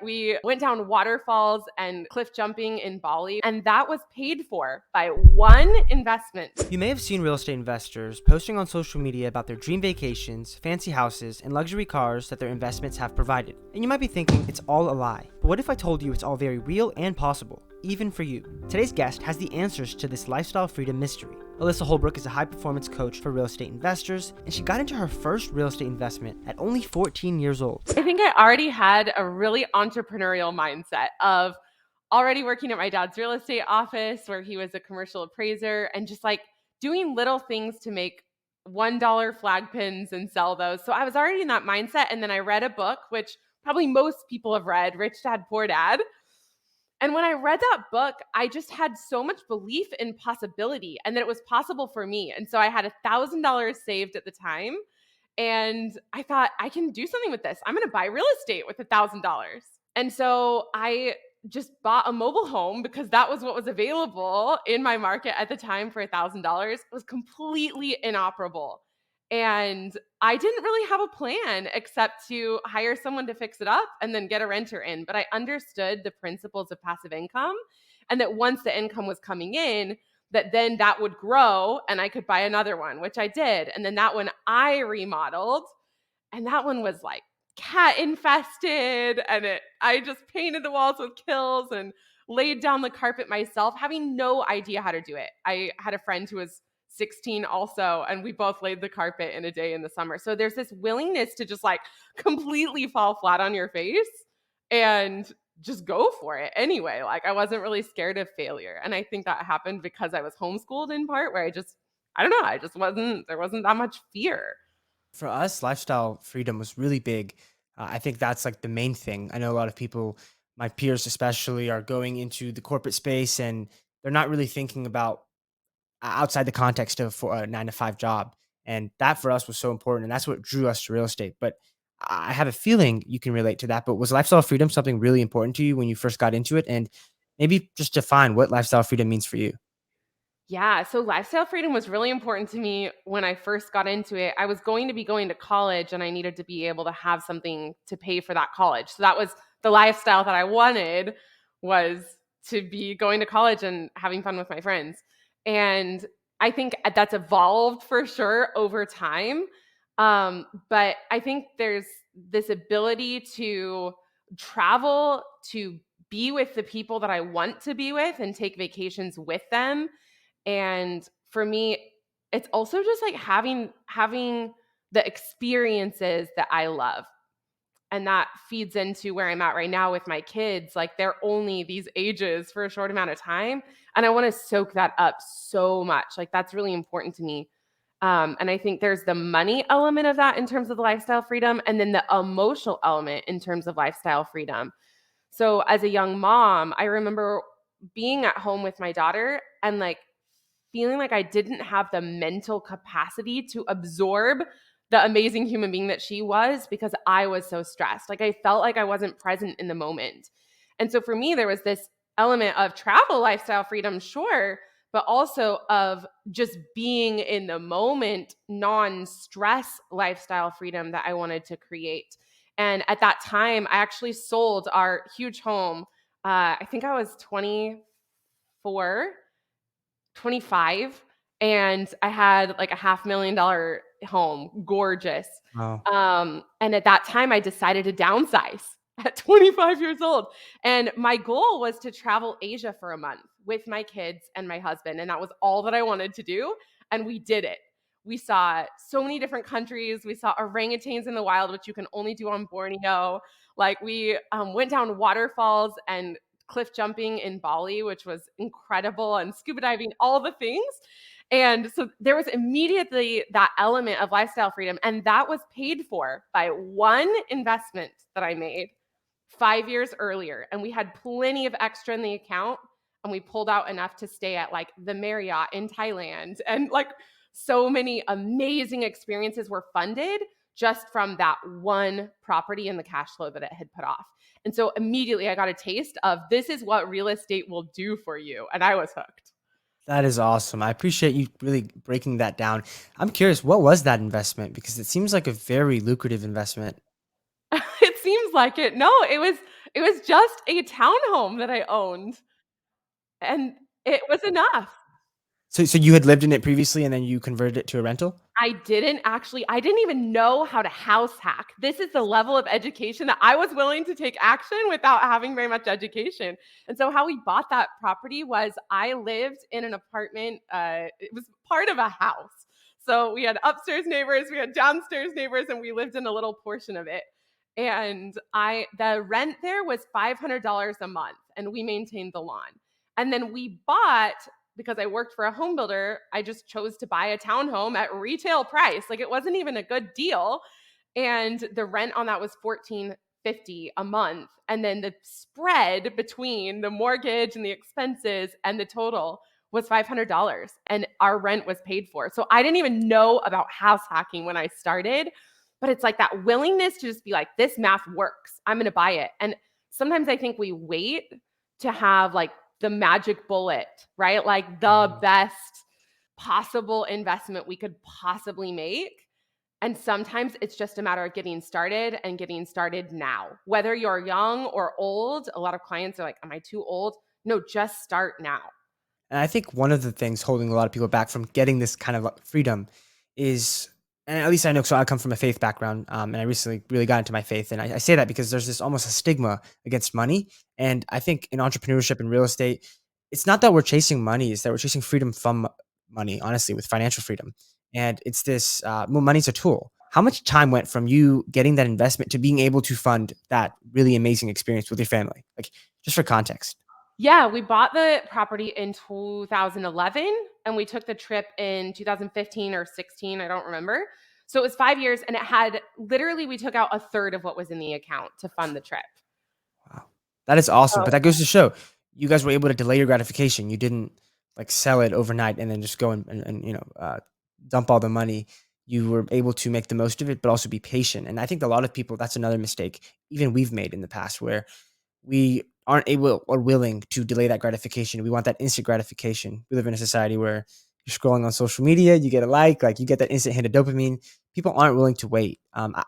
We went down waterfalls and cliff jumping in Bali, and that was paid for by one investment. You may have seen real estate investors posting on social media about their dream vacations, fancy houses, and luxury cars that their investments have provided. And you might be thinking it's all a lie. But what if I told you it's all very real and possible, even for you? Today's guest has the answers to this lifestyle freedom mystery. Alyssa Holbrook is a high-performance coach for real estate investors, and she got into her first real estate investment at only 14 years old. I think I already had a really entrepreneurial mindset of already working at my dad's real estate office where he was a commercial appraiser and just like doing little things to make $1 flag pins and sell those. So I was already in that mindset. And then I read a book, which probably most people have read, Rich Dad, Poor Dad. And when I read that book, I just had so much belief in possibility and that it was possible for me. And so I had $1,000 saved at the time. And I thought, I can do something with this. I'm going to buy real estate with $1,000. And so I just bought a mobile home because that was what was available in my market at the time for $1,000. It was completely inoperable. And I didn't really have a plan except to hire someone to fix it up and then get a renter in. But I understood the principles of passive income and that once the income was coming in, that then that would grow and I could buy another one, which I did. And then that one I remodeled, and that one was like cat infested, and I just painted the walls with kills and laid down the carpet myself, having no idea how to do it. I had a friend who was 16 also, and we both laid the carpet in a day in the summer. So there's this willingness to just like completely fall flat on your face and just go for it anyway. Like I wasn't really scared of failure. And I think that happened because I was homeschooled in part where I don't know, there wasn't that much fear. For us, lifestyle freedom was really big. I think that's like the main thing. I know a lot of people, my peers especially, are going into the corporate space and they're not really thinking about outside the context of for a 9 to 5 job. And that for us was so important. And that's what drew us to real estate. But I have a feeling you can relate to that. But was lifestyle freedom something really important to you when you first got into it? And maybe just define what lifestyle freedom means for you. Yeah, so lifestyle freedom was really important to me when I first got into it. I was going to be going to college and I needed to be able to have something to pay for that college. So that was the lifestyle that I wanted, was to be going to college and having fun with my friends. And I think that's evolved for sure over time. But I think there's this ability to travel, to be with the people that I want to be with and take vacations with them. And for me, it's also just like having the experiences that I love. And that feeds into where I'm at right now with my kids. Like they're only these ages for a short amount of time. And I want to soak that up so much. Like that's really important to me. And I think there's the money element of that in terms of the lifestyle freedom, and then the emotional element in terms of lifestyle freedom. So as a young mom, I remember being at home with my daughter and like feeling like I didn't have the mental capacity to absorb the amazing human being that she was because I was so stressed. Like I felt like I wasn't present in the moment. And so for me, there was this element of travel lifestyle freedom, sure, but also of just being in the moment, non-stress lifestyle freedom that I wanted to create. And at that time, I actually sold our huge home. I think I was 24, 25, and I had like a $500,000 home, gorgeous. Wow. And at that time, I decided to downsize at 25 years old. And my goal was to travel Asia for a month with my kids and my husband. And that was all that I wanted to do. And we did it. We saw so many different countries. We saw orangutans in the wild, which you can only do on Borneo. Like we went down waterfalls and cliff jumping in Bali, which was incredible, and scuba diving, all the things. And so there was immediately that element of lifestyle freedom. And that was paid for by one investment that I made 5 years earlier. And we had plenty of extra in the account. And we pulled out enough to stay at like the Marriott in Thailand. And like so many amazing experiences were funded just from that one property and the cash flow that it had put off. And so immediately I got a taste of this is what real estate will do for you. And I was hooked. That is awesome. I appreciate you really breaking that down. I'm curious, what was that investment? Because it seems like a very lucrative investment. It seems like it. No, It was just a townhome that I owned, and it was enough. So you had lived in it previously and then you converted it to a rental? I didn't even know how to house hack. This is the level of education that I was willing to take action without having very much education. And so how we bought that property was I lived in an apartment, it was part of a house. So we had upstairs neighbors, we had downstairs neighbors, and we lived in a little portion of it. And I the rent there was $500 a month, and we maintained the lawn. And then we bought, because I worked for a home builder, I just chose to buy a townhome at retail price. Like, it wasn't even a good deal. And the rent on that was 1450 a month. And then the spread between the mortgage and the expenses and the total was $500. And our rent was paid for. So I didn't even know about house hacking when I started. But it's like that willingness to just be like, this math works. I'm going to buy it. And sometimes I think we wait to have like the magic bullet, right? Like the Mhm. best possible investment we could possibly make. And sometimes it's just a matter of getting started and getting started now. Whether you're young or old, a lot of clients are like, am I too old? No, just start now. And I think one of the things holding a lot of people back from getting this kind of freedom is, and at least I know, so I come from a faith background, and I recently really got into my faith, and I say that because there's this almost a stigma against money, and I think in entrepreneurship and real estate, it's not that we're chasing money; it's that we're chasing freedom from money. Honestly, with financial freedom, and it's this. Well, money's a tool. How much time went from you getting that investment to being able to fund that really amazing experience with your family? Like, just for context. Yeah, we bought the property in 2011 and we took the trip in 2015 or 16, I don't remember. So it was 5 years and it had literally we took out a third of what was in the account to fund the trip. Wow. That is awesome, but Oh. that goes to show you guys were able to delay your gratification. You didn't, like, sell it overnight and then just go and, dump all the money. You were able to make the most of it, but also be patient, and I think a lot of people that's another mistake even we've made in the past where we aren't able or willing to delay that gratification. We want that instant gratification. We live in a society where you're scrolling on social media, you get a like you get that instant hit of dopamine. People aren't willing to wait.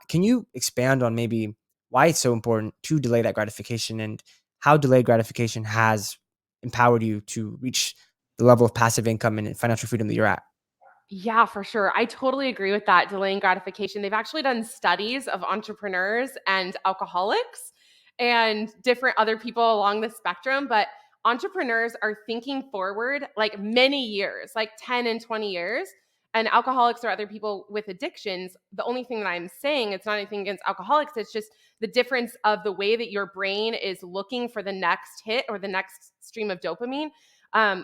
Can you expand on maybe why it's so important to delay that gratification and how delayed gratification has empowered you to reach the level of passive income and financial freedom that you're at? Yeah, for sure. I totally agree with that delaying gratification. They've actually done studies of entrepreneurs and alcoholics and different other people along the spectrum, but entrepreneurs are thinking forward like many years, like 10 and 20 years. And alcoholics or other people with addictions, the only thing that I'm saying, it's not anything against alcoholics, it's just the difference of the way that your brain is looking for the next hit or the next stream of dopamine.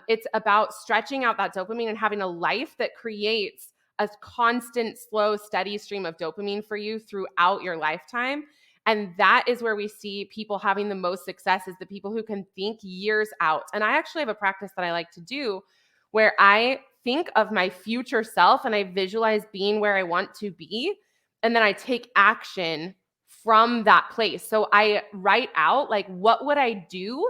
It's about stretching out that dopamine and having a life that creates a constant, slow, steady stream of dopamine for you throughout your lifetime. And that is where we see people having the most success is the people who can think years out. And I actually have a practice that I like to do where I think of my future self and I visualize being where I want to be. And then I take action from that place. So I write out, like, what would I do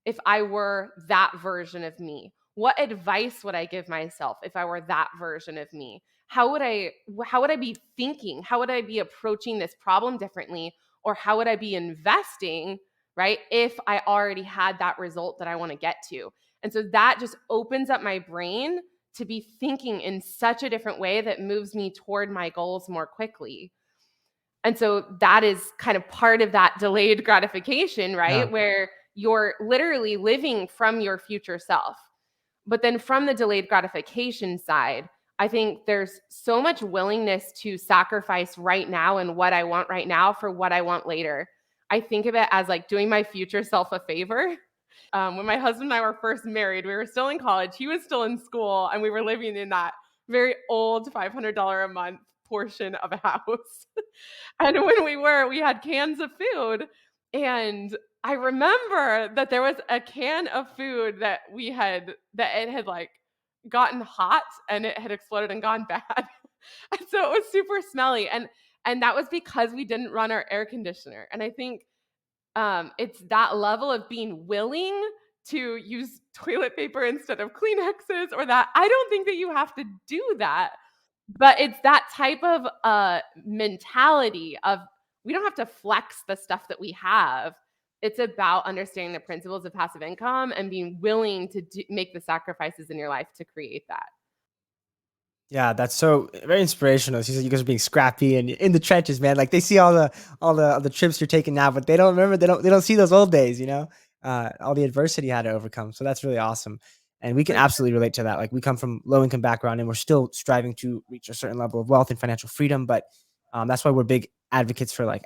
if I were that version of me? What advice would I give myself if I were that version of me? How would I be thinking? How would I be approaching this problem differently? Or how would I be investing, right? If I already had that result that I want to get to. And so that just opens up my brain to be thinking in such a different way that moves me toward my goals more quickly. And so that is kind of part of that delayed gratification, Yeah. right? Where you're literally living from your future self. But then from the delayed gratification side, I think there's so much willingness to sacrifice right now and what I want right now for what I want later. I think of it as like doing my future self a favor. When my husband and I were first married, we were still in college. He was still in school, and we were living in that very old $500 a month portion of a house. And when we had cans of food, and I remember that there was a can of food that it had, like, gotten hot and it had exploded and gone bad. And so it was super smelly, and that was because we didn't run our air conditioner, and I think, it's that level of being willing to use toilet paper instead of Kleenexes, or that I don't think that you have to do that, but it's that type of, mentality of we don't have to flex the stuff that we have. It's about understanding the principles of passive income and being willing to make the sacrifices in your life to create that. Yeah, that's so very inspirational. She said you guys are being scrappy and in the trenches, man. Like they see all the trips you're taking now, but they don't remember. They don't see those old days. All the adversity you had to overcome. So that's really awesome, and we can For sure. absolutely relate to that. Like we come from low income background, and we're still striving to reach a certain level of wealth and financial freedom. But that's why we're big advocates for like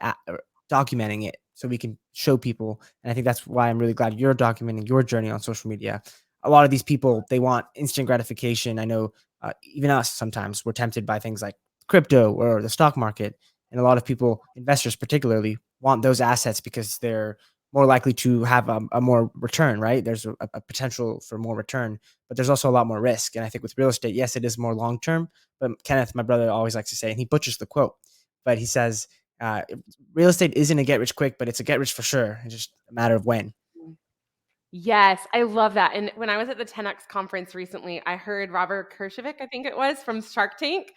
documenting it, so we can show people. And I think that's why I'm really glad you're documenting your journey on social media. A lot of these people, they want instant gratification. I know even us sometimes we're tempted by things like crypto or the stock market, and a lot of people, investors particularly, want those assets because they're more likely to have a more return, right? There's a potential for more return, but there's also a lot more risk. And I think with real estate, yes, it is more long term, but Kenneth, my brother, always likes to say, and he butchers the quote, but he says real estate isn't a get rich quick, but it's a get rich for sure. It's just a matter of when. Yes, I love that. And when I was at the 10X conference recently, I heard Robert Kershevik, I think it was, from Shark Tank.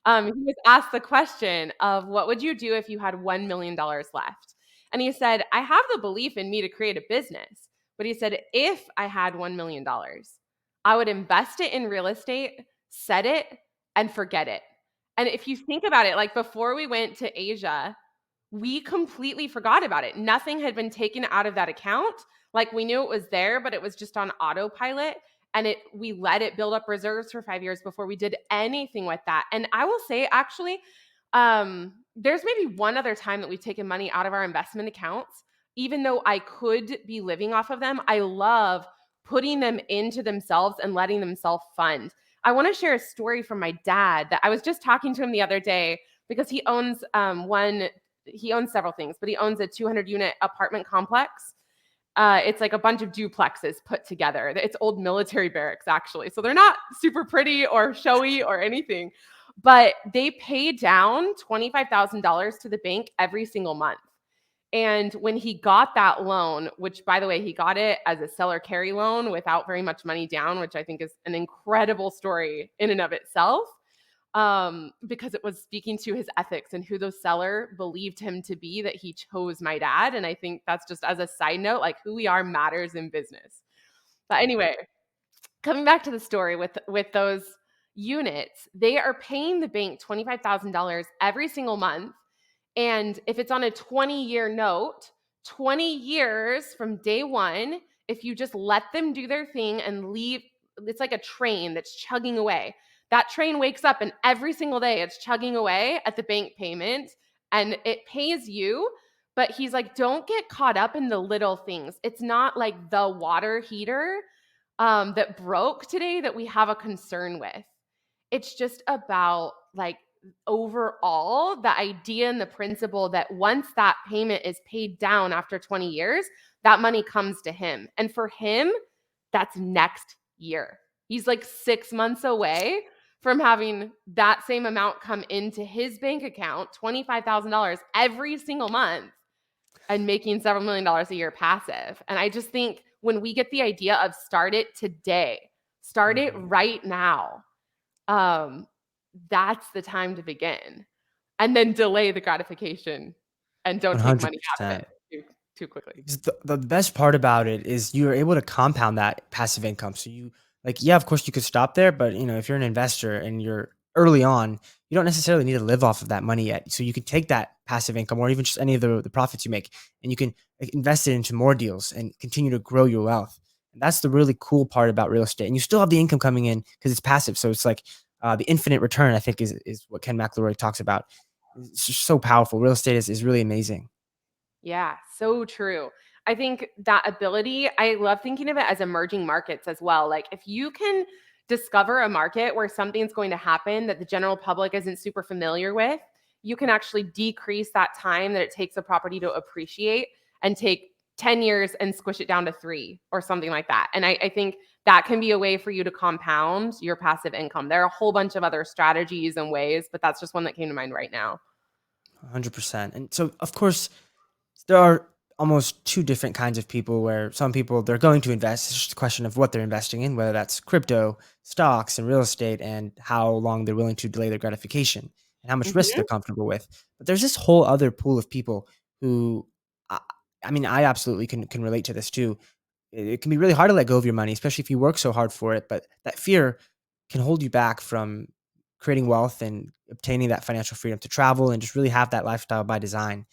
He was asked the question of what would you do if you had $1 million left? And he said, I have the belief in me to create a business. But he said, if I had $1 million, I would invest it in real estate, set it, and forget it. And if you think about it, like before we went to Asia, we completely forgot about it. Nothing had been taken out of that account. Like we knew it was there, but it was just on autopilot. And we let it build up reserves for 5 years before we did anything with that. And I will say, actually, there's maybe one other time that we've taken money out of our investment accounts. Even though I could be living off of them, I love putting them into themselves and letting them self fund. I want to share a story from my dad that I was just talking to him the other day because he owns several things, but he owns a 200 unit apartment complex. It's like a bunch of duplexes put together. It's old military barracks, actually. So they're not super pretty or showy or anything, but they pay down $25,000 to the bank every single month. And when he got that loan, which by the way, he got it as a seller carry loan without very much money down, which I think is an incredible story in and of itself, because it was speaking to his ethics and who the seller believed him to be, that he chose my dad. And I think that's just as a side note, like who we are matters in business. But anyway, coming back to the story with those units, they are paying the bank $25,000 every single month, and if it's on a 20-year note, 20 years from day one, if you just let them do their thing and leave, it's like a train that's chugging away. That train wakes up and every single day it's chugging away at the bank payment and it pays you. But he's like, don't get caught up in the little things. It's not like the water heater that broke today that we have a concern with. It's just about like overall the idea and the principle that once that payment is paid down after 20 years, that money comes to him. And for him, that's next year. He's like 6 months away from having that same amount come into his bank account, $25,000 every single month, and making several million dollars a year passive. And I just think when we get the idea of start it today, start it Mhm. right now, um, that's the time to begin. And then delay the gratification and don't take money out of 100%. it too quickly. Because the best part about it is you're able to compound that passive income. So you like, yeah, of course you could stop there, but if you're an investor and you're early on, you don't necessarily need to live off of that money yet. So you could take that passive income or even just any of the profits you make and you can like, invest it into more deals and continue to grow your wealth. And that's the really cool part about real estate. And you still have the income coming in because it's passive. So it's like the infinite return, I think, is what Ken McElroy talks about. It's just so powerful. Real estate is really amazing. Yeah, so true. I think that ability, I love thinking of it as emerging markets as well. Like if you can discover a market where something's going to happen that the general public isn't super familiar with, you can actually decrease that time that it takes a property to appreciate and take 10 years and squish it down to 3 or something like that. And I think that can be a way for you to compound your passive income. There are a whole bunch of other strategies and ways, but that's just one that came to mind right now. 100%. And so, of course, there are almost two different kinds of people where some people they're going to invest. It's just a question of what they're investing in, whether that's crypto, stocks, and real estate, and how long they're willing to delay their gratification and how much risk they're Mhm. comfortable with. But there's this whole other pool of people who I mean, I absolutely can relate to this too. It can be really hard to let go of your money, especially if you work so hard for it. But that fear can hold you back from creating wealth and obtaining that financial freedom to travel and just really have that lifestyle by design.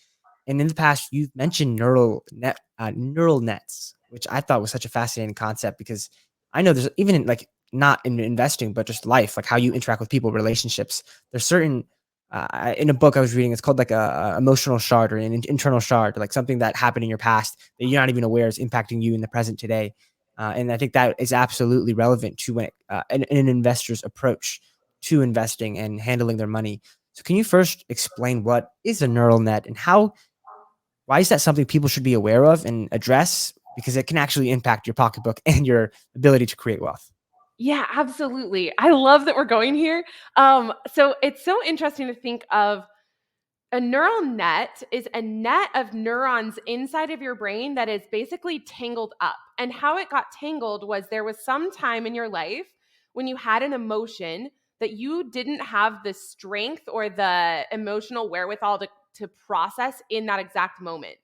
And in the past, you've mentioned neural nets, which I thought was such a fascinating concept because I know there's even in, like not in investing, but just life, like how you interact with people, relationships. There's certain in a book I was reading, it's called like a emotional shard or an internal shard, like something that happened in your past that you're not even aware is impacting you in the present today. And I think that is absolutely relevant to when an investor's approach to investing and handling their money. So, can you first explain what is a neural net and how why is that something people should be aware of and address? Because it can actually impact your pocketbook and your ability to create wealth. Yeah, absolutely. I love that we're going here. So it's so interesting to think of a neural net is a net of neurons inside of your brain that is basically tangled up. And how it got tangled was there was some time in your life when you had an emotion that you didn't have the strength or the emotional wherewithal to process in that exact moment.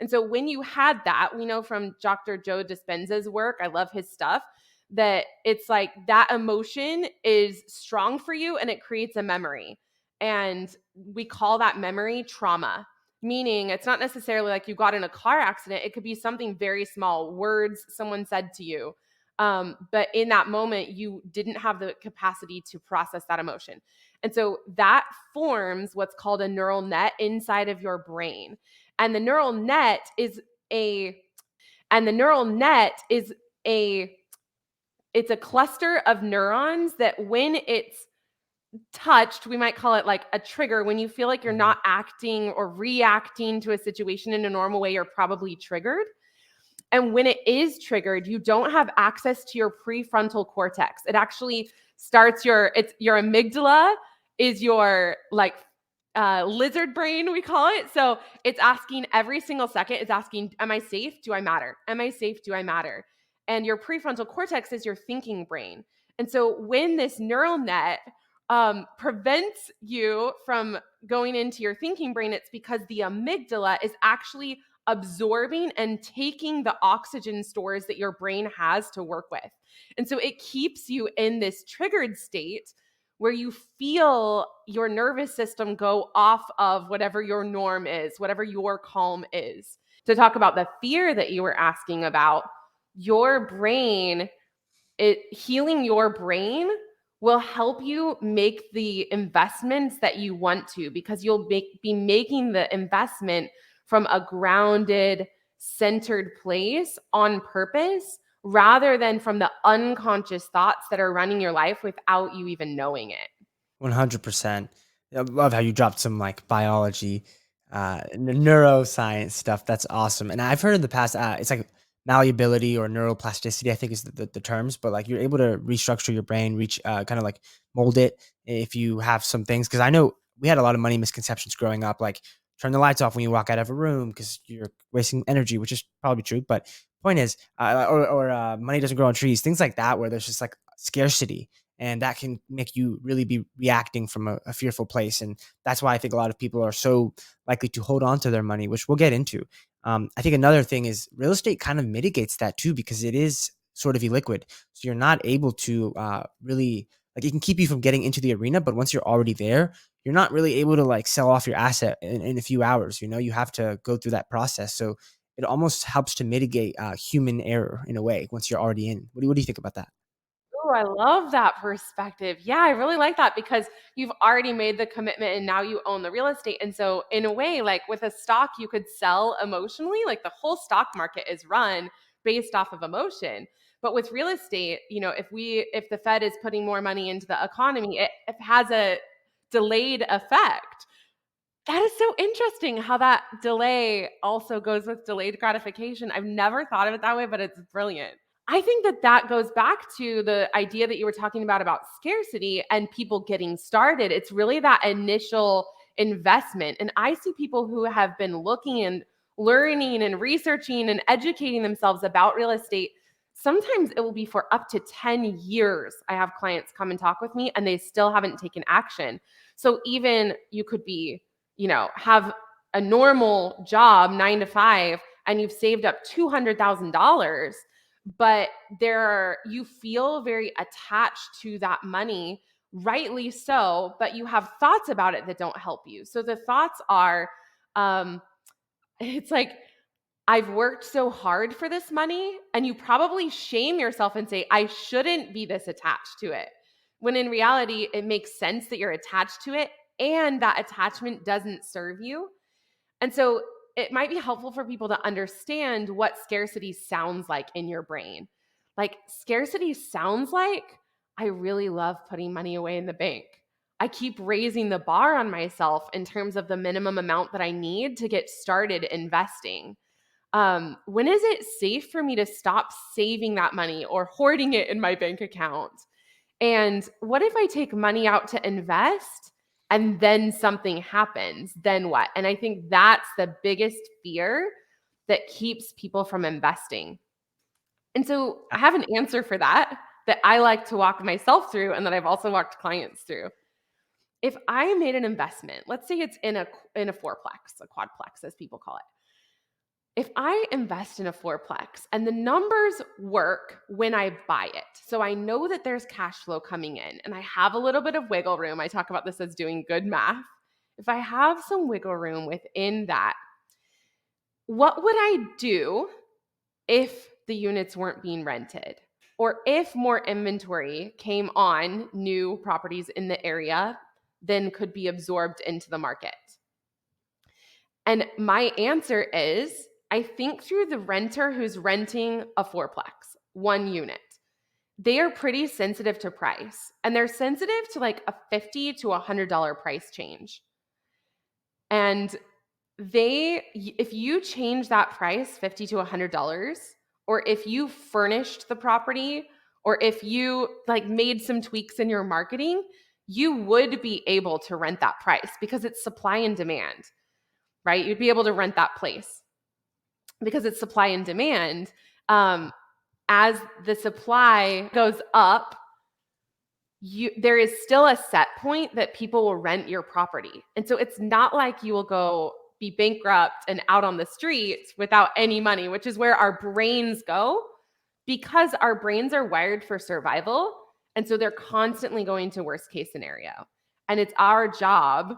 And so when you had that, we know from Dr. Joe Dispenza's work, I love his stuff, that it's like that emotion is strong for you and it creates a memory. And we call that memory trauma, meaning it's not necessarily like you got in a car accident. It could be something very small, words someone said to you. But in that moment, you didn't have the capacity to process that emotion. And so that forms what's called a neural net inside of your brain. And the neural net is a, and the neural net is a, it's a cluster of neurons that when it's touched, we might call it like a trigger. When you feel like you're Mhm. not acting or reacting to a situation in a normal way, you're probably triggered. And when it is triggered, you don't have access to your prefrontal cortex. It actually starts it's your amygdala is your like lizard brain, we call it. So it's asking every single second, it's asking, am I safe? Do I matter? Am I safe? Do I matter? And your prefrontal cortex is your thinking brain. And so when this neural net prevents you from going into your thinking brain, it's because the amygdala is actually absorbing and taking the oxygen stores that your brain has to work with. And so it keeps you in this triggered state where you feel your nervous system go off of whatever your norm is, whatever your calm is. To talk about the fear that you were asking about, your brain, healing your brain will help you make the investments that you want to because be making the investment from a grounded, centered place on purpose rather than from the unconscious thoughts that are running your life without you even knowing it. 100%. I love how you dropped some like biology, neuroscience stuff. That's awesome. And I've heard in the past, it's like malleability or neuroplasticity, I think is the terms, but like you're able to restructure your brain, reach kind of like mold it if you have some things. Cause I know we had a lot of money misconceptions growing up, like turn the lights off when you walk out of a room because you're wasting energy, which is probably true. But point is, or money doesn't grow on trees, things like that, where there's just like scarcity and that can make you really be reacting from a fearful place. And that's why I think a lot of people are so likely to hold on to their money, which we'll get into. I think another thing is real estate kind of mitigates that too because it is sort of illiquid, so you're not able to really like it can keep you from getting into the arena, but once you're already there, you're not really able to like sell off your asset in a few hours. You know, you have to go through that process. So it almost helps to mitigate human error in a way once you're already in. What do you think about that? Oh, I love that perspective. Yeah, I really like that because you've already made the commitment and now you own the real estate. And so, in a way, like with a stock, you could sell emotionally. Like the whole stock market is run based off of emotion. But with real estate, if the Fed is putting more money into the economy, it has a delayed effect. That is so interesting how that delay also goes with delayed gratification. I've never thought of it that way, but it's brilliant. I think that that goes back to the idea that you were talking about scarcity and people getting started. It's really that initial investment. And I see people who have been looking and learning and researching and educating themselves about real estate. Sometimes it will be for up to 10 years. I have clients come and talk with me and they still haven't taken action. So even you could be have a normal job, 9 to 5, and you've saved up $200,000, but you feel very attached to that money, rightly so, but you have thoughts about it that don't help you. So the thoughts are, um, it's like, I've worked so hard for this money, and you probably shame yourself and say, I shouldn't be this attached to it. When in reality, it makes sense that you're attached to it and that attachment doesn't serve you. And so it might be helpful for people to understand what scarcity sounds like in your brain. Like, scarcity sounds like, I really love putting money away in the bank. I keep raising the bar on myself in terms of the minimum amount that I need to get started investing. When is it safe for me to stop saving that money or hoarding it in my bank account? And what if I take money out to invest and then something happens? Then what? And I think that's the biggest fear that keeps people from investing. And so I have an answer for that that I like to walk myself through and that I've also walked clients through. If I made an investment, let's say it's in a fourplex, a quadplex as people call it. If I invest in a fourplex and the numbers work when I buy it, so I know that there's cash flow coming in and I have a little bit of wiggle room. I talk about this as doing good math. If I have some wiggle room within that, what would I do if the units weren't being rented? Or if more inventory came on new properties in the area than could be absorbed into the market? And my answer is, I think through the renter who's renting a fourplex, one unit. They are pretty sensitive to price, and they're sensitive to like a $50 to $100 price change. And if you change that price $50 to $100, or if you furnished the property, or if you like made some tweaks in your marketing, you would be able to rent that price because it's supply and demand, right? You'd be able to rent that place because it's supply and demand. As the supply goes up, there is still a set point that people will rent your property. And so it's not like you will go be bankrupt and out on the streets without any money, which is where our brains go because our brains are wired for survival. And so they're constantly going to worst case scenario. And it's our job.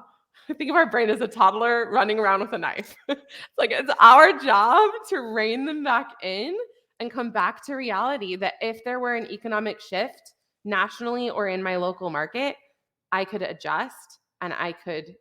Think of our brain as a toddler running around with a knife. It's our job to rein them back in and come back to reality that if there were an economic shift nationally or in my local market, I could adjust and I could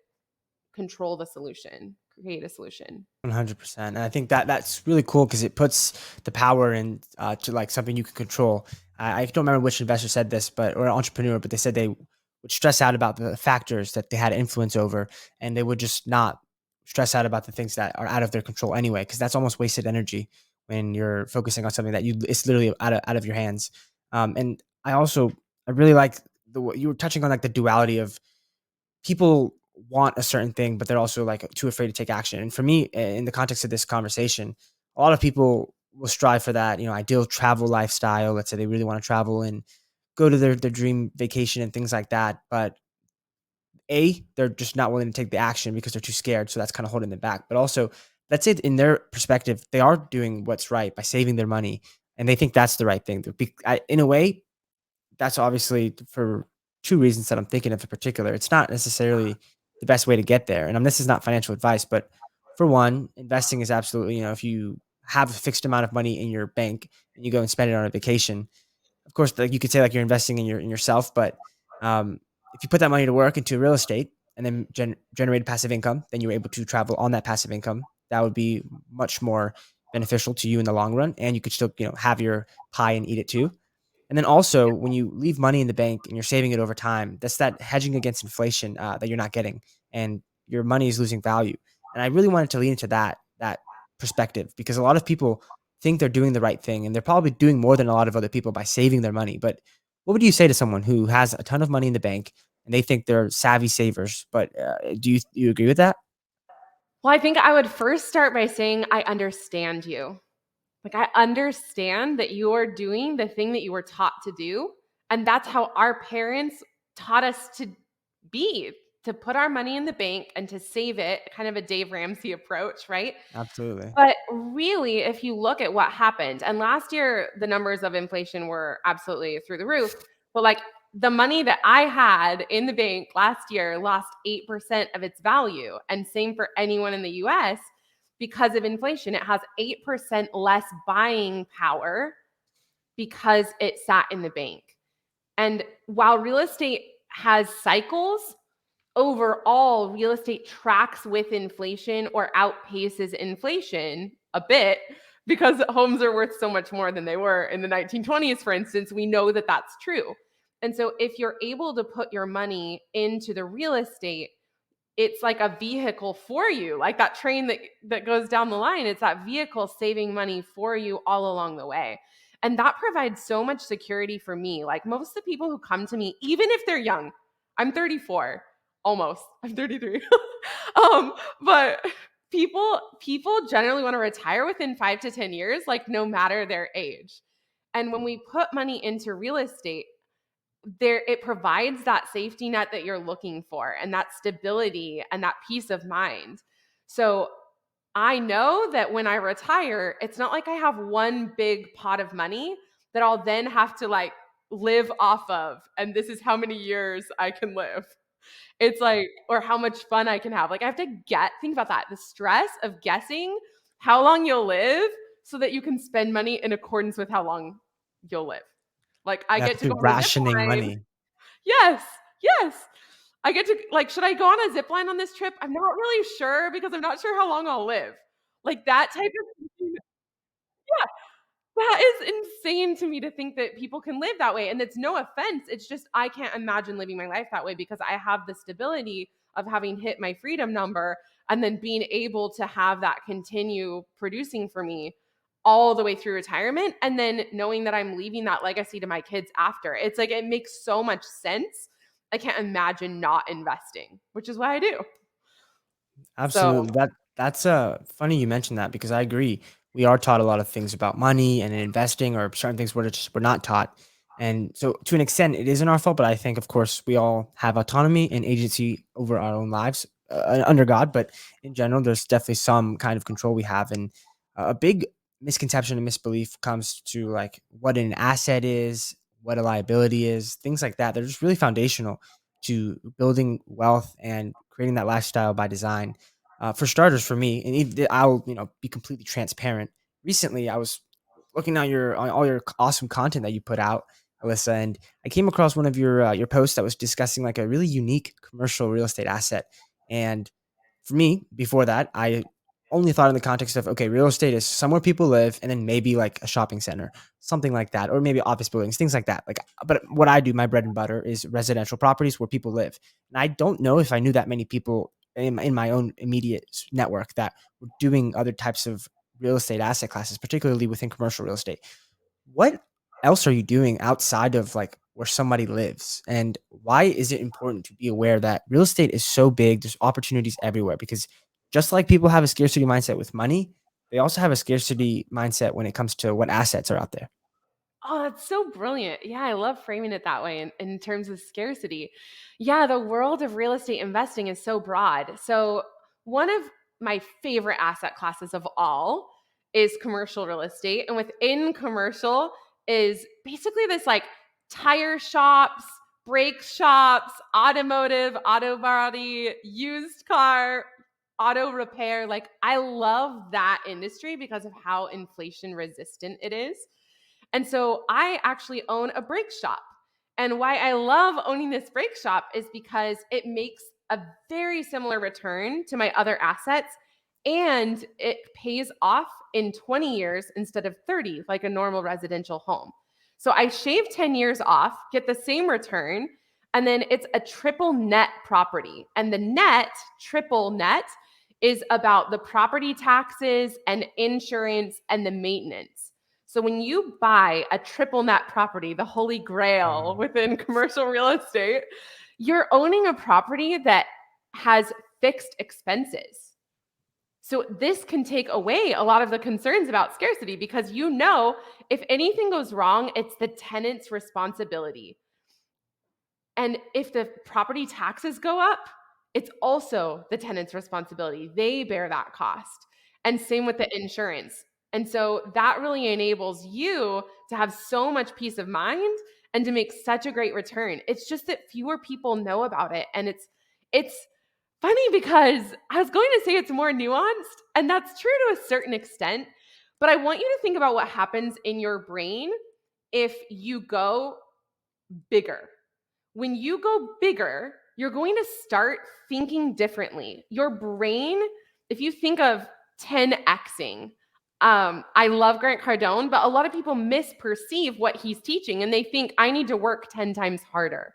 control the solution, create a solution. 100%. And I think that that's really cool because it puts the power in to like something you can control. I don't remember which investor said this, but or an entrepreneur, but they said they would stress out about the factors that they had influence over, and they would just not stress out about the things that are out of their control anyway, because that's almost wasted energy when you're focusing on something that it's literally out of your hands. And I really like you were touching on like the duality of people want a certain thing, but they're also like too afraid to take action. And for me, in the context of this conversation, a lot of people will strive for that, ideal travel lifestyle. Let's say they really want to travel and go to their dream vacation and things like that. But they're just not willing to take the action because they're too scared. So that's kind of holding them back. But also, let's say in their perspective, they are doing what's right by saving their money and they think that's the right thing. In a way, that's obviously for 2 reasons that I'm thinking of in particular. It's not necessarily the best way to get there, and this is not financial advice, but for one, investing is absolutely, if you have a fixed amount of money in your bank and you go and spend it on a vacation, of course, like you could say like you're investing in yourself, but um, if you put that money to work into real estate and then generate passive income, then you're able to travel on that passive income. That would be much more beneficial to you in the long run, and you could still, have your pie and eat it too. And then also, when you leave money in the bank and you're saving it over time, that's that hedging against inflation that you're not getting, and your money is losing value. And I really wanted to lean into that perspective because a lot of people think they're doing the right thing, and they're probably doing more than a lot of other people by saving their money. But what would you say to someone who has a ton of money in the bank and they think they're savvy savers? But do you agree with that? Well, I think I would first start by saying, I understand you. Like, I understand that you're doing the thing that you were taught to do. And that's how our parents taught us to be. to put our money in the bank and to save it, kind of a Dave Ramsey approach, right? Absolutely. But really, if you look at what happened, and last year the numbers of inflation were absolutely through the roof, but like the money that I had in the bank last year lost 8% of its value. And same for anyone in the US because of inflation. It has 8% less buying power because it sat in the bank. And while real estate has cycles, overall, real estate tracks with inflation or outpaces inflation a bit because homes are worth so much more than they were in the 1920s, for instance. We know that that's true. And so, if you're able to put your money into the real estate, it's like a vehicle for you, like that train that goes down the line. It's that vehicle saving money for you all along the way. And that provides so much security for me. Like most of the people who come to me, even if they're young, I'm 34, almost. I'm 33. But people generally want to retire within 5 to 10 years, like no matter their age. And when we put money into real estate, there it provides that safety net that you're looking for and that stability and that peace of mind. So I know that when I retire, it's not like I have one big pot of money that I'll then have to like live off of and this is how many years I can live. It's like or how much fun I can have. Like I have to think about that. The stress of guessing how long you'll live so that you can spend money in accordance with how long you'll live. Like I You have get to to be go on a zip rationing line. money. Yes, yes. I get to like, should I go on a zip line on this trip? I'm not really sure because I'm not sure how long I'll live. Like that type of thinking. Yeah, that is insane to me to think that people can live that way. And it's no offense. It's just I can't imagine living my life that way because I have the stability of having hit my freedom number and then being able to have that continue producing for me all the way through retirement and then knowing that I'm leaving that legacy to my kids after. It's like it makes so much sense. I can't imagine not investing, which is why I do. So, Absolutely. That's funny you mentioned that because I agree. We are taught a lot of things about money and investing, or certain things we're not taught. And so, to an extent, it isn't our fault. But I think, of course, we all have autonomy and agency over our own lives under God. But in general, there's definitely some kind of control we have. And a big misconception and misbelief comes to like what an asset is, what a liability is, things like that. They're just really foundational to building wealth and creating that lifestyle by design. For starters, for me, and I'll be completely transparent. Recently, I was looking at all your awesome content that you put out, Alyssa, and I came across one of your posts that was discussing like a really unique commercial real estate asset. And for me, before that, I only thought in the context of okay, real estate is somewhere people live, and then maybe like a shopping center, something like that, or maybe office buildings, things like that. Like, but what I do, my bread and butter, is residential properties where people live. And I don't know if I knew that many people in my own immediate network that were doing other types of real estate asset classes, particularly within commercial real estate. What else are you doing outside of like where somebody lives? And why is it important to be aware that real estate is so big? There's opportunities everywhere because just like people have a scarcity mindset with money, they also have a scarcity mindset when it comes to what assets are out there. oh, that's so brilliant. Yeah, I love framing it that way in terms of scarcity. Yeah, the world of real estate investing is so broad. So, one of my favorite asset classes of all is commercial real estate. And within commercial is basically this like tire shops, brake shops, automotive, auto body, used car, auto repair. Like, I love that industry because of how inflation resistant it is. And so I actually own a brake shop. And why I love owning this brake shop is because it makes a very similar return to my other assets and it pays off in 20 years instead of 30 like a normal residential home. So I shave 10 years off, get the same return, and then it's a triple net property. And the net, triple net, is about the property taxes and insurance and the maintenance. So when you buy a triple net property, the holy grail Wow. within commercial real estate, you're owning a property that has fixed expenses. So this can take away a lot of the concerns about scarcity because you know if anything goes wrong, it's the tenant's responsibility. And if the property taxes go up, it's also the tenant's responsibility. They bear that cost. And same with the insurance. And so that really enables you to have so much peace of mind and to make such a great return. It's just that fewer people know about it. And it's funny because I was going to say it's more nuanced, and that's true to a certain extent. But I want you to think about what happens in your brain if you go bigger. When you go bigger, you're going to start thinking differently. Your brain, if you think of 10xing, I love Grant Cardone, but a lot of people misperceive what he's teaching and they think I need to work 10 times harder.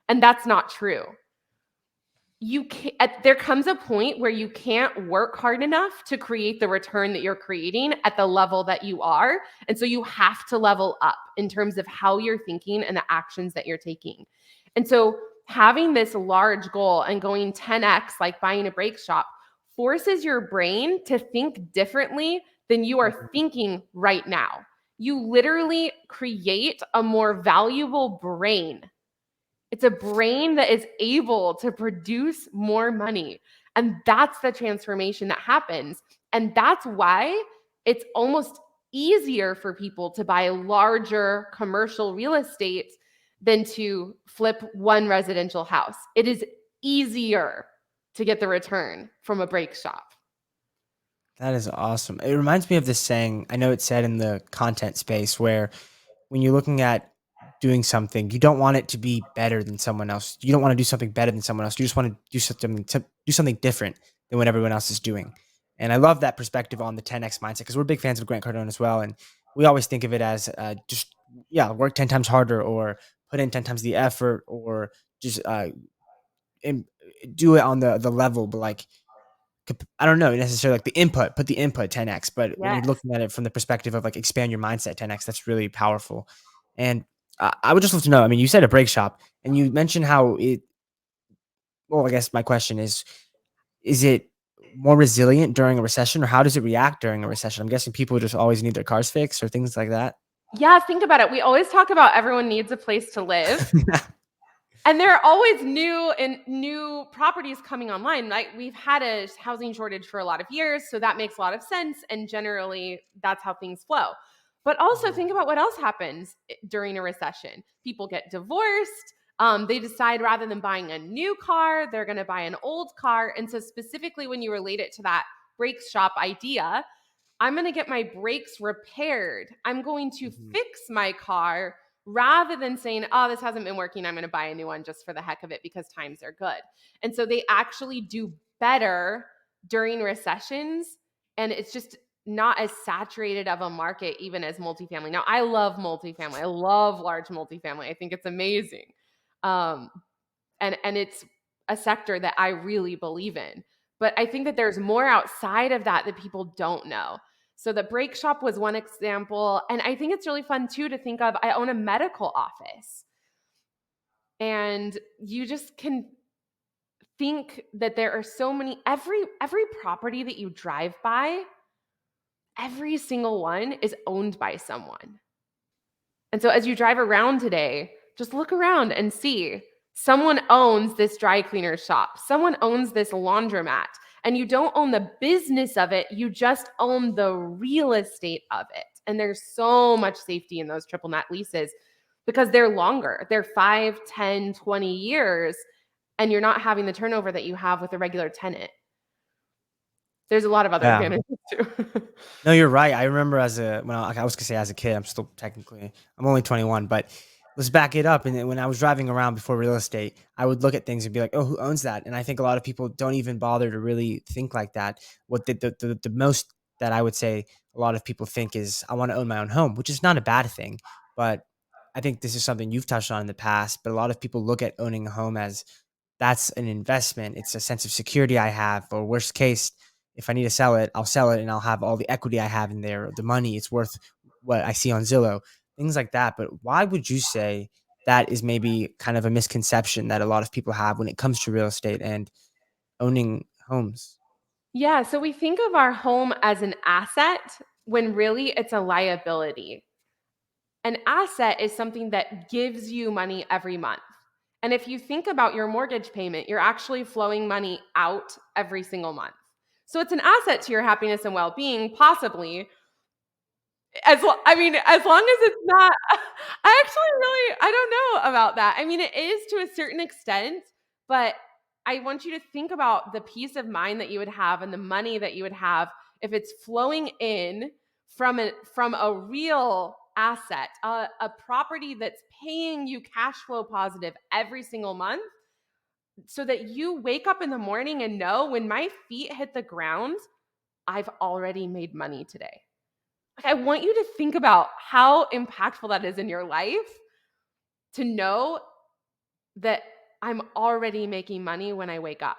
And that's not true. There comes a point where you can't work hard enough to create the return that you're creating at the level that you are. And so you have to level up in terms of how you're thinking and the actions that you're taking. And so having this large goal and going 10x, like buying a brake shop, forces your brain to think differently than you are Mhm. thinking right now. You literally create a more valuable brain. It's a brain that is able to produce more money. And that's the transformation that happens. And that's why it's almost easier for people to buy larger commercial real estate than to flip one residential house. It is easier to get the return from a brake shop. That is awesome. It reminds me of this saying, I know it's said in the content space where when you're looking at doing something, you don't want it to be better than someone else. You don't want to do something better than someone else. You just want to do something different than what everyone else is doing. And I love that perspective on the 10x mindset because we're big fans of Grant Cardone as well. And we always think of it as just yeah, work 10 times harder or put in 10 times the effort or just im- do it on the level, but like I don't know necessarily like the input, put the input 10x, but when you're Yes. looking at it from the perspective of like expand your mindset 10x, that's really powerful. And I would just love to know. I mean, you said a break shop, and you mentioned how it. Well, I guess my question is it more resilient during a recession, or how does it react during a recession? I'm guessing people just always need their cars fixed or things like that. Yeah, think about it. We always talk about everyone needs a place to live. And there are always new properties coming online. Like we've had a housing shortage for a lot of years, so that makes a lot of sense. And generally, that's how things flow. But also Mhm. think about what else happens during a recession. People get divorced. They decide rather than buying a new car, they're going to buy an old car. And so specifically, when you relate it to that brake shop idea, I'm going to get my brakes repaired. I'm going to Mhm. fix my car rather than saying, oh, this hasn't been working. I'm going to buy a new one just for the heck of it because times are good. And so they actually do better during recessions. And it's just not as saturated of a market, even as multifamily. Now, I love multifamily. I love large multifamily. I think it's amazing. Um, and it's a sector that I really believe in. But I think that there's more outside of that that people don't know. So the brake shop was one example, and I think it's really fun too to think of I own a medical office. And you just can think that there are so many every property that you drive by, every single one is owned by someone. And so as you drive around today, just look around and see someone owns this dry cleaner shop, someone owns this laundromat, and you don't own the business of it, you just own the real estate of it. And there's so much safety in those triple net leases because they're longer. They're 5, 10, 20 years, and you're not having the turnover that you have with a regular tenant. There's a lot of other Yeah. advantages too. No, you're right. I remember as a well, I was gonna say as a kid. I'm still technically I'm only 21, but let's back it up. And then when I was driving around before real estate, I would look at things and be like, "Oh, who owns that?" And I think a lot of people don't even bother to really think like that. What the most that I would say a lot of people think is, "I want to own my own home," which is not a bad thing. But I think this is something you've touched on in the past. But a lot of people look at owning a home as that's an investment. It's a sense of security I have, or worst case, if I need to sell it, I'll sell it and I'll have all the equity I have in there, the money, it's worth what I see on Zillow, things like that. But why would you say that is maybe kind of a misconception that a lot of people have when it comes to real estate and owning homes? Yeah, so we think of our home as an asset when really it's a liability. An asset is something that gives you money every month. And if you think about your mortgage payment, you're actually flowing money out every single month. So it's an asset to your happiness and well-being, possibly, I mean, as long as it's not I actually really I don't know about that. I mean, it is to a certain extent, but I want you to think about the peace of mind that you would have and the money that you would have if it's flowing in from a real asset, a property that's paying you cash flow positive every single month, so that you wake up in the morning and know when my feet hit the ground, I've already made money today. Like, I want you to think about how impactful that is in your life, to know that I'm already making money when I wake up.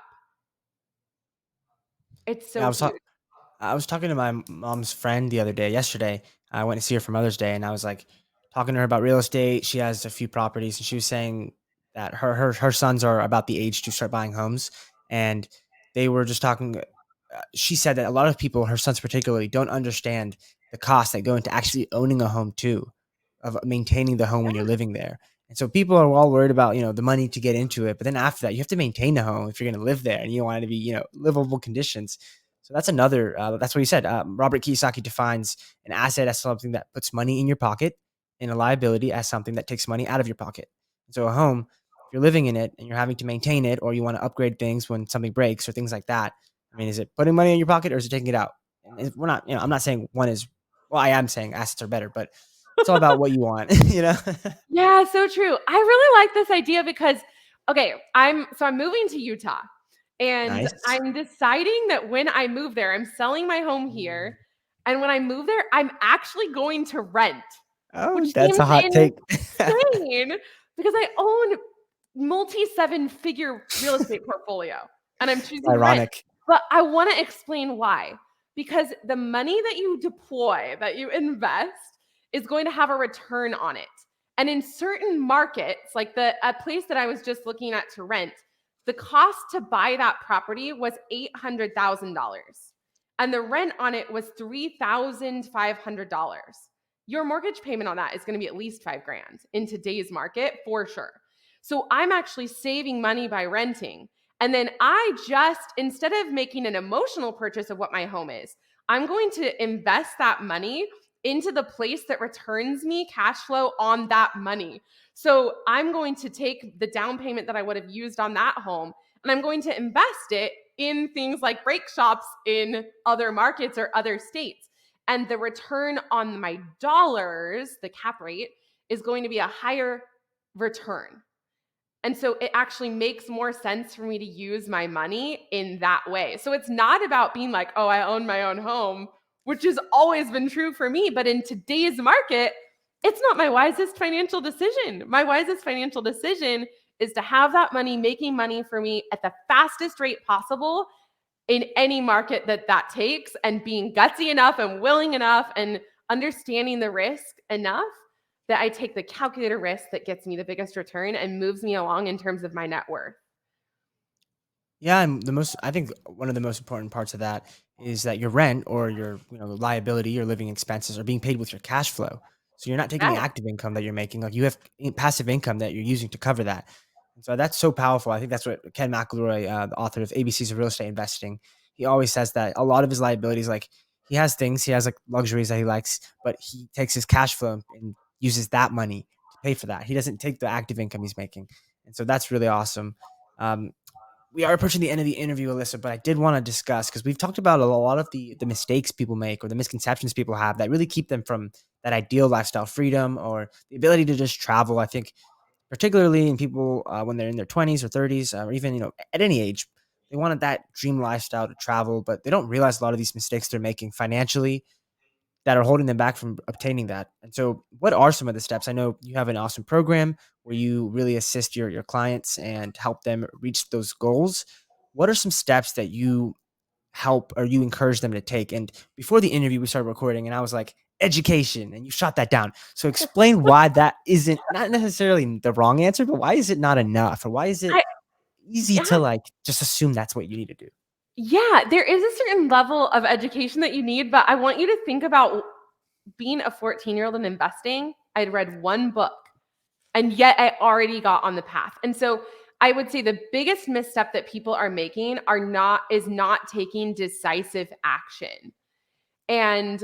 It's Yeah, so huge. I was talking to my mom's friend the other day, yesterday. I went to see her for Mother's Day, and I was like talking to her about real estate. She has a few properties, and she was saying that her sons are about the age to start buying homes, and they were just talking. She said that a lot of people, her sons particularly, don't understand the costs that go into actually owning a home too, of maintaining the home when you're living there. And so people are all worried about the money to get into it, but then after that, you have to maintain the home if you're going to live there, and you want it to be livable conditions. So that's another. That's what he said. Robert Kiyosaki defines an asset as something that puts money in your pocket, and a liability as something that takes money out of your pocket. So a home, if you're living in it and you're having to maintain it, or you want to upgrade things when something breaks or things like that. I mean, is it putting money in your pocket or is it taking it out? And we're not. I'm not saying one is. Well, I am saying assets are better, but it's all about what you want. Yeah, so true. I really like this idea because, okay, I'm moving to Utah, and Nice. I'm deciding that when I move there, I'm selling my home Ooh. here, and when I move there, I'm actually going to rent, Oh, which that's seems a hot take. insane because I own multi-seven-figure real estate portfolio, and I'm It's choosing to rent. ironic. But I wanna explain why. Because the money that you deploy, that you invest, is going to have a return on it. And in certain markets, like a place that I was just looking at to rent, the cost to buy that property was $800,000, and the rent on it was $3,500. Your mortgage payment on that is gonna be at least 5 grand in today's market for sure. So I'm actually saving money by renting. And then instead of making an emotional purchase of what my home is, I'm going to invest that money into the place that returns me cash flow on that money. So I'm going to take the down payment that I would have used on that home, and I'm going to invest it in things like brake shops in other markets or other states. And the return on my dollars, the cap rate, is going to be a higher return. And so it actually makes more sense for me to use my money in that way. So it's not about being like, oh, I own my own home, which has always been true for me. But in today's market, it's not my wisest financial decision. My wisest financial decision is to have that money making money for me at the fastest rate possible in any market that takes, and being gutsy enough and willing enough and understanding the risk enough that I take the calculator risk that gets me the biggest return and moves me along in terms of my net worth. Yeah, and I think one of the most important parts of that is that your rent or your liability, your living expenses are being paid with your cash flow. So you're not taking Yes. active income that you're making, like you have passive income that you're using to cover that. And so that's so powerful. I think that's what Ken McElroy, the author of ABC's of Real Estate Investing, he always says that a lot of his liabilities, like he has like luxuries that he likes, but he takes his cash flow and uses that money to pay for that. He doesn't take the active income he's making, and so that's really awesome. Um, we are approaching the end of the interview, Alyssa, but I did want to discuss because we've talked about a lot of the mistakes people make or the misconceptions people have that really keep them from that ideal lifestyle freedom or the ability to just travel. I think particularly in people when they're in their 20s or 30s or even at any age, they wanted that dream lifestyle to travel, but they don't realize a lot of these mistakes they're making financially that are holding them back from obtaining that. And so, what are some of the steps? I know you have an awesome program where you really assist your clients and help them reach those goals. What are some steps that you help or you encourage them to take? And before the interview, we started recording, and I was like, education, and you shot that down. So, explain why that isn't not necessarily the wrong answer, but why is it not enough, or why is it I easy Yeah, to like just assume that's what you need to do? yeah, there is a certain level of education that you need, but I want you to think about being a 14-year-old and investing. I'd read one book, And yet I already got on the path. And so I would say the biggest misstep that people are making is not taking decisive action. And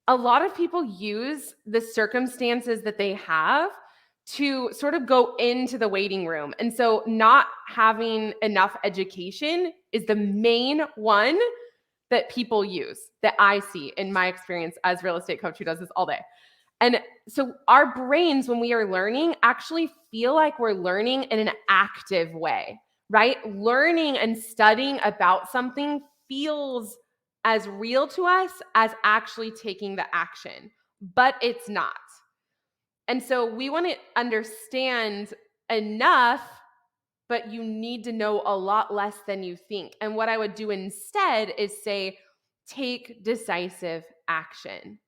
a lot of people use the circumstances that they have to sort of go into the waiting room. And so not having enough education is the main one that people use, that I see in my experience as real estate coach who does this all day. And so our brains, when we are learning, actually feel like we're learning in an active way, right? Learning and studying about something feels as real to us as actually taking the action, but it's not. And so we want to understand enough, but you need to know a lot less than you think. And what I would do instead is say, take decisive action.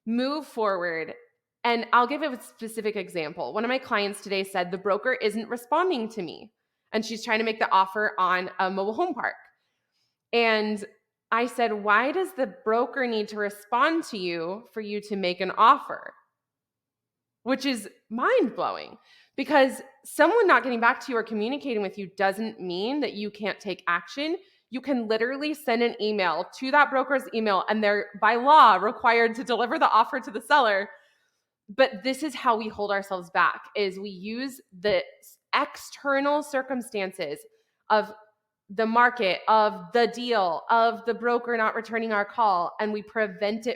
Move forward. And I'll give a specific example. One of my clients today said the broker isn't responding to me, and she's trying to make the offer on a mobile home park. And I said, why does the broker need to respond to you for you to make an offer? Which is mind blowing, because someone not getting back to you or communicating with you doesn't mean that you can't take action. You can literally send an email to that broker's email, and they're by law required to deliver the offer to the seller. But this is how we hold ourselves back, is we use the external circumstances of the market, of the deal, of the broker not returning our call, and we prevent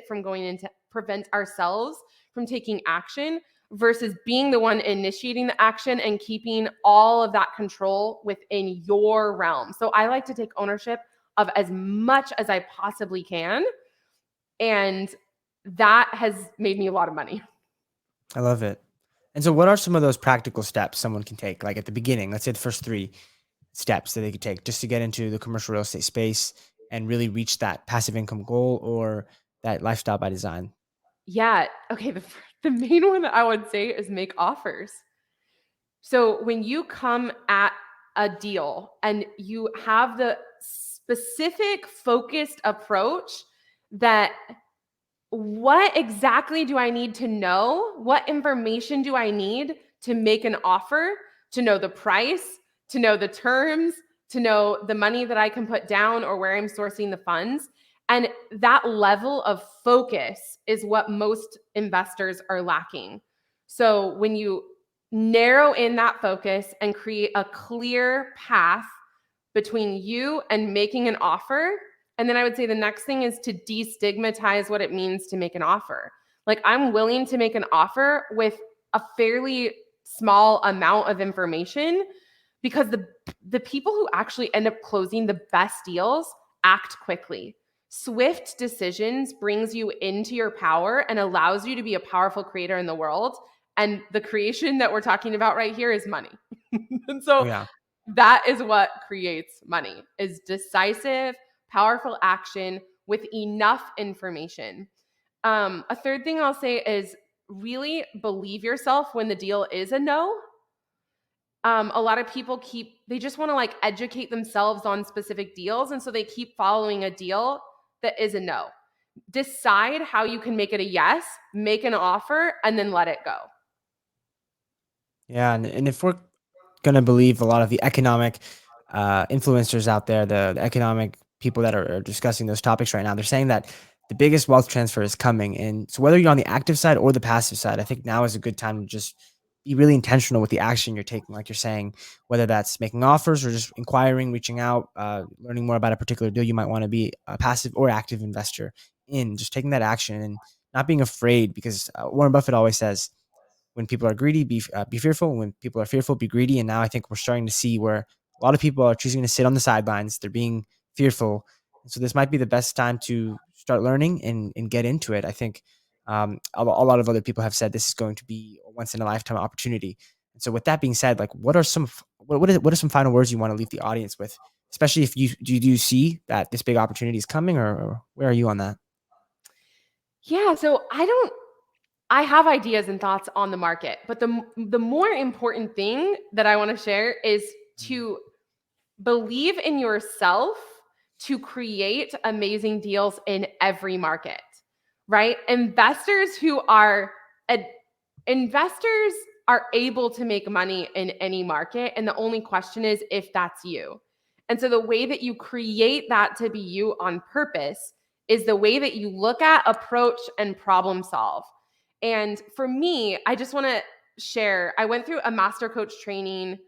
ourselves from taking action versus being the one initiating the action and keeping all of that control within your realm. So I like to take ownership of as much as I possibly can, and that has made me a lot of money. I love it. And so what are some of those practical steps someone can take, like at the beginning, let's say the first 3 steps that they could take just to get into the commercial real estate space and really reach that passive income goal or that lifestyle by design? Yeah. Okay. The main one that I would say is make offers. So when you come at a deal and you have the specific focused approach that what exactly do I need to know? What information do I need to make an offer, to know the price, to know the terms, to know the money that I can put down or where I'm sourcing the funds? And that level of focus is what most investors are lacking. So when you narrow in that focus and create a clear path between you and making an offer, and then I would say the next thing is to destigmatize what it means to make an offer. Like, I'm willing to make an offer with a fairly small amount of information, because the people who actually end up closing the best deals act quickly. Swift decisions brings you into your power and allows you to be a powerful creator in the world. And the creation that we're talking about right here is money. And Oh so yeah. that is what creates money, is decisive, powerful action with enough information. A third thing I'll say is really believe yourself when the deal is a no. A lot of people they just want to like educate themselves on specific deals. And so they keep following a deal that is a no. Decide how you can make it a yes, make an offer, and then let it go. Yeah, and if we're gonna believe a lot of the economic influencers out there, the economic people that are discussing those topics right now, they're saying that the biggest wealth transfer is coming. And so whether you're on the active side or the passive side, I think now is a good time to just be really intentional with the action you're taking, like you're saying, whether that's making offers or just inquiring, reaching out, learning more about a particular deal you might want to be a passive or active investor in, just taking that action and not being afraid, because Warren Buffett always says, when people are greedy, be fearful. When people are fearful, be greedy. And now I think we're starting to see where a lot of people are choosing to sit on the sidelines. They're being fearful. And so this might be the best time to start learning and get into it. I think a lot of other people have said this is going to be a once in a lifetime opportunity. And so with that being said, like what are what are some final words you want to leave the audience with, especially if you do see that this big opportunity is coming, or where are you on that? Yeah, so I have ideas and thoughts on the market, but the more important thing that I want to share is Mm. to believe in yourself to create amazing deals in every market, right? Investors are able to make money in any market. And the only question is if that's you. And so the way that you create that to be you on purpose is the way that you look at, approach, and problem solve. And for me, I just want to share, I went through a master coach training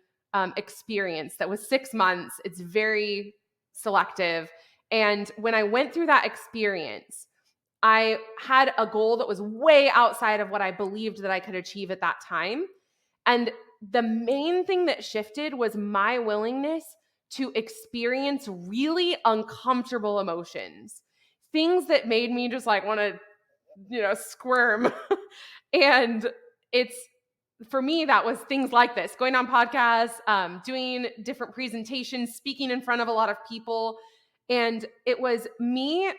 experience that was 6 months. It's very selective. And when I went through that experience, I had a goal that was way outside of what I believed that I could achieve at that time. And the main thing that shifted was my willingness to experience really uncomfortable emotions, things that made me just like want to, squirm. And it's, for me, that was things like this, going on podcasts, doing different presentations, speaking in front of a lot of people. And it was me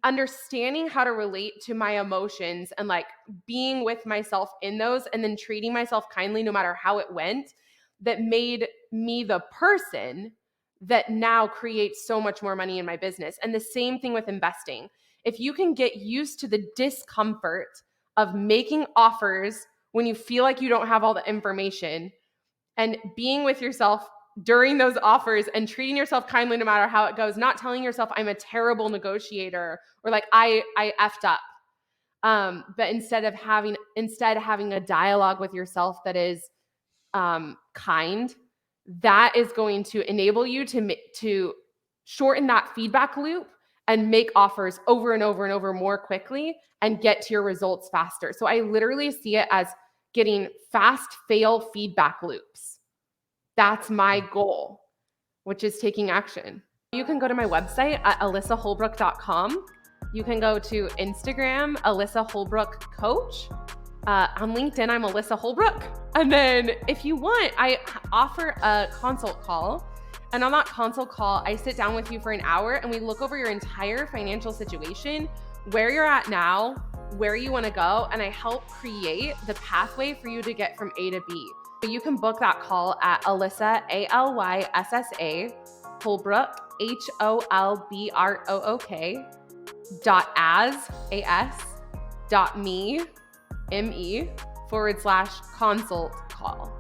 understanding how to relate to my emotions and like being with myself in those and then treating myself kindly no matter how it went, that made me the person that now creates so much more money in my business. And the same thing with investing. If you can get used to the discomfort of making offers when you feel like you don't have all the information and being with yourself during those offers and treating yourself kindly no matter how it goes, not telling yourself I'm a terrible negotiator or like I effed up. But instead having a dialogue with yourself that is kind, that is going to enable you to shorten that feedback loop and make offers over and over and over more quickly and get to your results faster. So I literally see it as getting fast fail feedback loops. That's my goal, which is taking action. You can go to my website at alyssaholbrook.com. You can go to Instagram, Alyssa Holbrook Coach. On LinkedIn, I'm Alyssa Holbrook. And then if you want, I offer a consult call. And on that consult call, I sit down with you for an hour and we look over your entire financial situation, where you're at now, where you want to go, and I help create the pathway for you to get from A to B. You can book that call at Alyssa, ALYSSA, Holbrook, HOLBROOK, .as, .me, ME /consult call.